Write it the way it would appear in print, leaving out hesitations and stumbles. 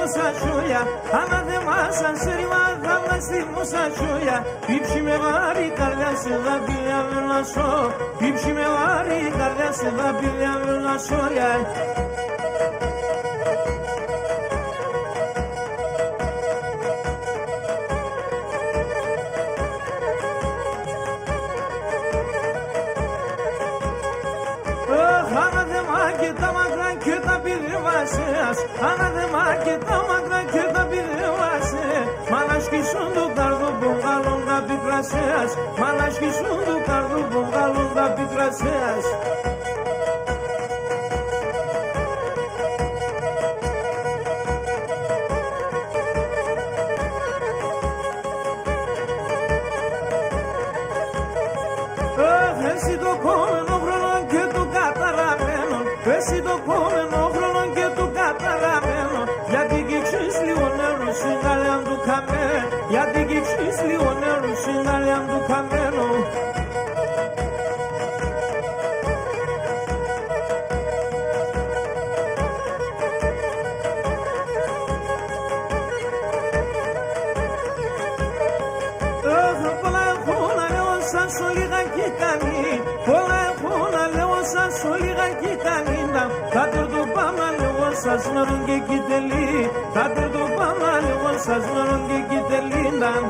musashuya Amade masan sriva gamasti musashuya Pipshime vari karya seva bilya vnaso Pipshime vari karya seva bilya vnaso ya Tamagran köta bir vasas Anade maki tamagran köta bir vasas Malaşki sundu kardu bungalonga bitrasas Malaşki sundu kardu bungalonga bitrasas Εσύ το κόμενο χρόνο και το καταλαβαίνω Εσύ το κόμενο χρόνο και το καταλαβαίνω Γιατί κύξεις λίγο νερό στην αλέα του καμένο Γιατί κύξεις λίγο νερό στην αλέα του καμένο Σας νερούν και κοιτελί, τα τερτοπάμα λίγο σας νερούν και κοιτελίναν